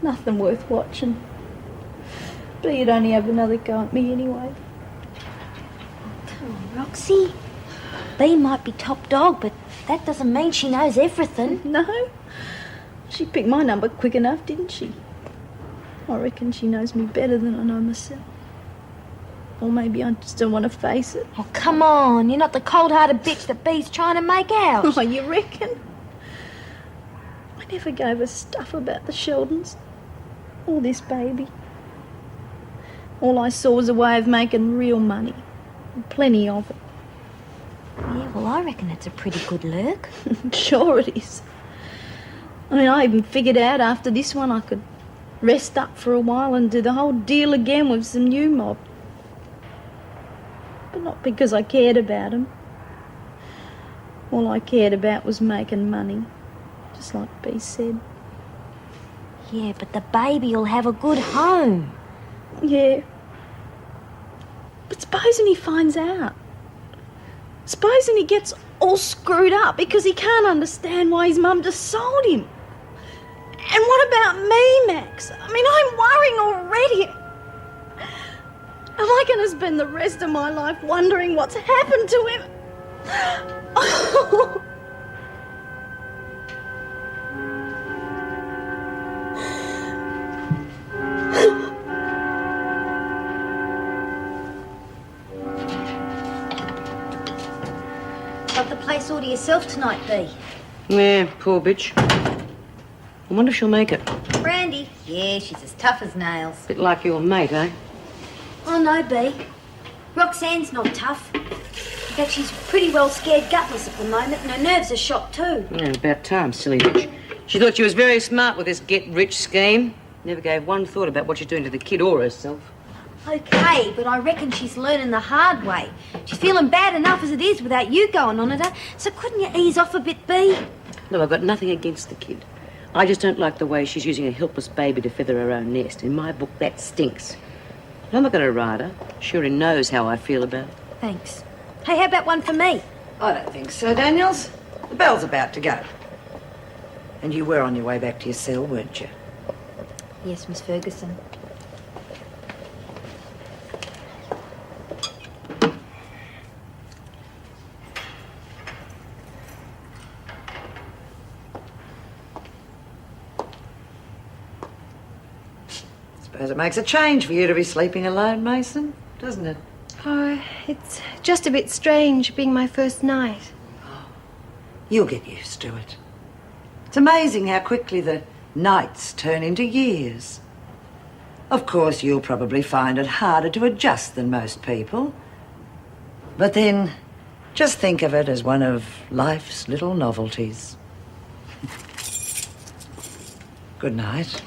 Nothing worth watching. But you'd only have another go at me anyway. Come on, Roxy. Bea might be top dog, but that doesn't mean she knows everything. No? She picked my number quick enough, didn't she? I reckon she knows me better than I know myself. Or maybe I just don't want to face it. Oh, come on. You're not the cold-hearted bitch that Bea's trying to make out. Oh, you reckon? I never gave her stuff about the Sheldons. Or this baby. All I saw was a way of making real money. And plenty of it. Yeah, well, I reckon it's a pretty good lurk. Sure it is. I mean, I even figured out after this one I could rest up for a while and do the whole deal again with some new mob. But not because I cared about them. All I cared about was making money, just like Bea said. Yeah, but the baby'll have a good home. Yeah. But supposing he finds out? Supposing he gets all screwed up because he can't understand why his mum just sold him? And what about me, Max? I mean, I'm worrying already. Am I going to spend the rest of my life wondering what's happened to him? Got the place all to yourself tonight, Bea. Yeah, poor bitch. I wonder if she'll make it. Brandy? Yeah, she's as tough as nails. Bit like your mate, eh? Oh, no, Bea. Roxanne's not tough. In fact, she's pretty well scared gutless at the moment, and her nerves are shot too. Yeah, about time, silly bitch. She thought she was very smart with this get-rich scheme. Never gave one thought about what she's doing to the kid or herself. Okay, but I reckon she's learning the hard way. She's feeling bad enough as it is without you going on at her, so couldn't you ease off a bit, Bea? Look, I've got nothing against the kid. I just don't like the way she's using a helpless baby to feather her own nest. In my book, that stinks. But I'm not going to ride her. She already knows how I feel about it. Thanks. Hey, how about one for me? I don't think so, Daniels. The bell's about to go. And you were on your way back to your cell, weren't you? Yes, Miss Ferguson. Suppose it makes a change for you to be sleeping alone, Mason, doesn't it? Oh, it's just a bit strange being my first night. You'll get used to it. It's amazing how quickly the nights turn into years. Of course, you'll probably find it harder to adjust than most people. But then, just think of it as one of life's little novelties. Good night.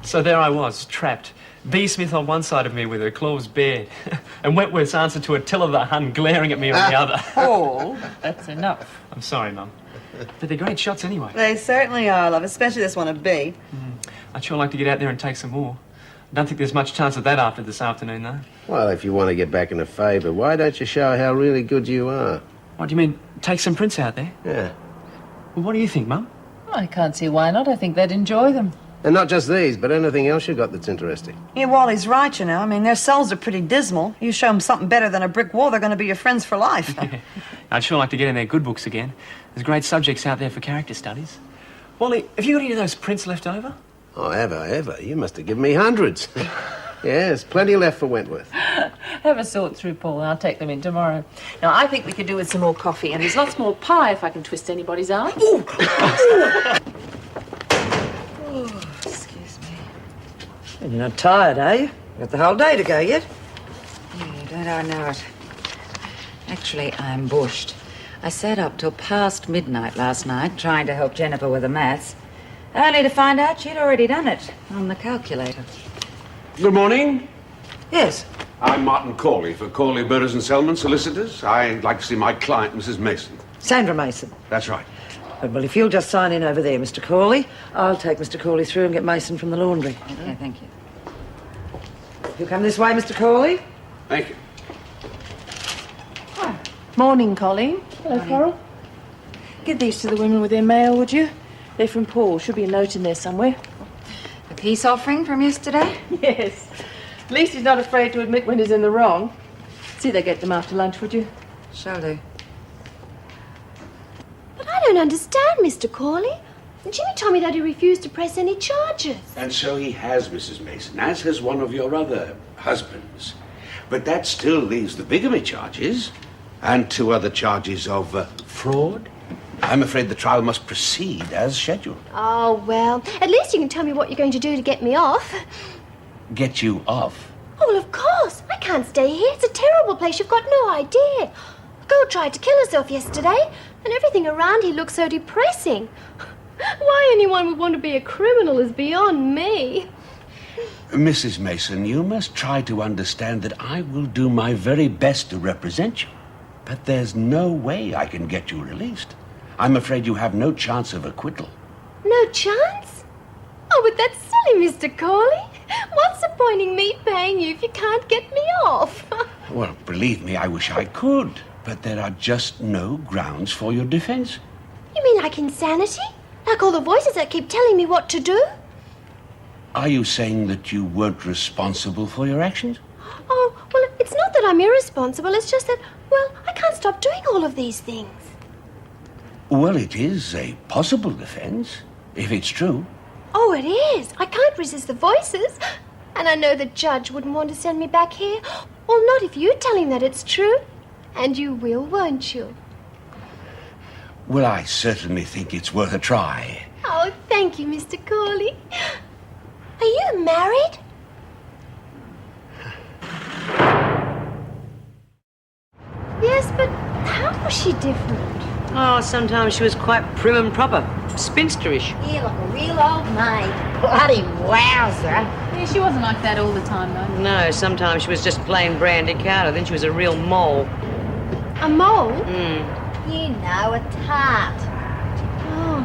So there I was, trapped. Bea Smith on one side of me with her claws bared, and Wentworth's answer to Attila the Hun glaring at me on the other. Paul, that's enough. I'm sorry, Mum. But they're great shots anyway. They certainly are, love, especially this one of Bea. I'd sure like to get out there and take some more. I don't think there's much chance of that after this afternoon, though. Well, if you want to get back into favour, why don't you show how really good you are? What do you mean, take some prints out there? Yeah. Well, what do you think, Mum? I can't see why not. I think they'd enjoy them. And not just these, but anything else you got that's interesting. Yeah, Wally's right, you know. I mean, their cells are pretty dismal. You show them something better than a brick wall, they're going to be your friends for life. I'd sure like to get in their good books again. There's great subjects out there for character studies. Wally, have you got any of those prints left over? Oh, ever. You must have given me hundreds. Yes, plenty left for Wentworth. Have a sort through, Paul, and I'll take them in tomorrow. Now, I think we could do with some more coffee, and there's lots more pie if I can twist anybody's arm. Oh, excuse me. And you're not tired, are you? Got the whole day to go yet? Yeah, don't I know it. Actually, I'm bushed. I sat up till past midnight last night trying to help Jennifer with the maths, only to find out she'd already done it on the calculator. Good morning. Yes. I'm Martin Corley for Corley, Burroughs and Selman, solicitors. I'd like to see my client, Mrs. Mason. Sandra Mason. That's right. Well, if you'll just sign in over there, Mr. Corley, I'll take Mr. Corley through and get Mason from the laundry. Okay, thank you. You come this way, Mr. Corley. Thank you. Morning, Colleen. Hello, Coral. Give these to the women with their mail, would you? They're from Paul. Should be a note in there somewhere. A peace offering from yesterday? Yes. At least he's not afraid to admit when he's in the wrong. See they get them after lunch, would you? Shall do. But I don't understand, Mr. Corley. Jimmy told me that he refused to press any charges. And so he has, Mrs. Mason, as has one of your other husbands. But that still leaves the bigamy charges and 2 other charges of fraud. I'm afraid the trial must proceed as scheduled. Oh, well, at least you can tell me what you're going to do to get me off. Get you off? Oh, well, of course. I can't stay here. It's a terrible place. You've got no idea. A girl tried to kill herself yesterday, and everything around here looks so depressing. Why anyone would want to be a criminal is beyond me. Mrs. Mason, you must try to understand that I will do my very best to represent you. But there's no way I can get you released. I'm afraid you have no chance of acquittal. No chance? Oh, but that's silly, Mr. Corley. What's the point in me paying you if you can't get me off? Well, believe me, I wish I could. But there are just no grounds for your defense. You mean like insanity? Like all the voices that keep telling me what to do? Are you saying that you weren't responsible for your actions? Oh, well, it's not that I'm irresponsible. It's just that, well, I can't stop doing all of these things. Well, it is a possible defense, if it's true. Oh, it is. I can't resist the voices. And I know the judge wouldn't want to send me back here. Well, not if you tell him that it's true. And you will, won't you? Well, I certainly think it's worth a try. Oh, thank you, Mr. Corley. Are you married? Yes, but how was she different? Oh, sometimes she was quite prim and proper, spinsterish. You look a real old maid. Bloody wowzer. Yeah, she wasn't like that all the time, though. No, sometimes she was just plain brandy cow, then she was a real mole. A mole? You know, a tart. Oh,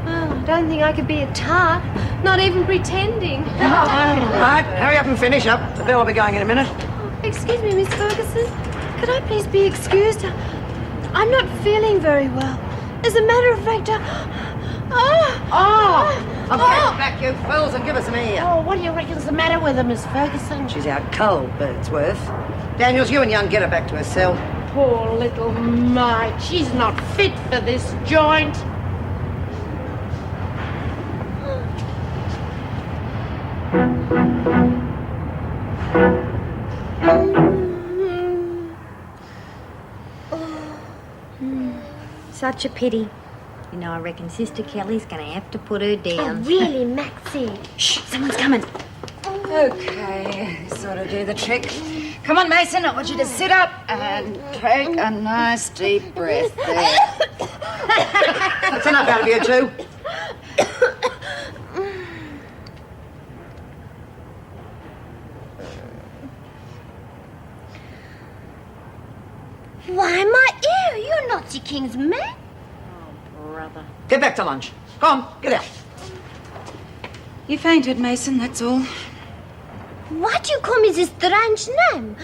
well, I don't think I could be a tart. Not even pretending. Right, hurry up and finish up. The bill will be going in a minute. Excuse me, Miss Ferguson. Could I please be excused? I'm not feeling very well. As a matter of fact, Okay, back you fools and give us some ear. Oh, what do you reckon's the matter with her, Miss Ferguson? She's out cold, Birdsworth. Daniels, you and Young get her back to her cell. Poor little mite. She's not fit for this joint. Such a pity. You know, I reckon Sister Kelly's going to have to put her oh, down. really, Maxie? Shh, someone's coming. Okay, this ought to do the trick. Come on, Mason, I want you to sit up and take a nice deep breath there. That's enough out of you two. Why, my ear, you're not the king's man. Brother. Get back to lunch. Come on, get out. You fainted, Mason, that's all. Why do you call me this strange name?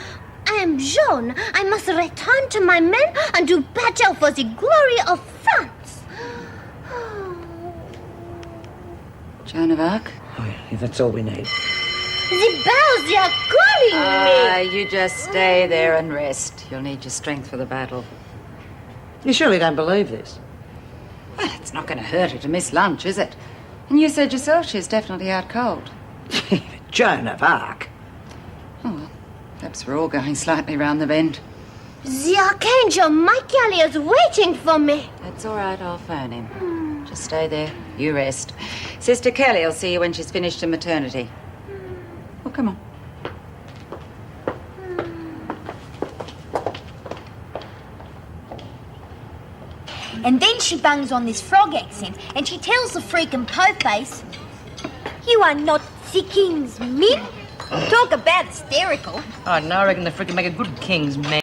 I am Joan. I must return to my men and do battle for the glory of France. Joan of Arc? Oh, yeah, that's all we need. The bells, they are calling me. You just stay there and rest. You'll need your strength for the battle. You surely don't believe this? Well, it's not going to hurt her to miss lunch, is it? And you said yourself she's definitely out cold. Joan of Arc. Oh, well, perhaps we're all going slightly round the bend. The Archangel Michael is waiting for me. That's all right, I'll phone him. Just stay there. You rest. Sister Kelly will see you when she's finished in maternity. Oh, come on. And then she bangs on this frog accent and she tells the freaking po-face, "You are not the king's men." Talk about hysterical. I know, I reckon the freaking make a good king's man.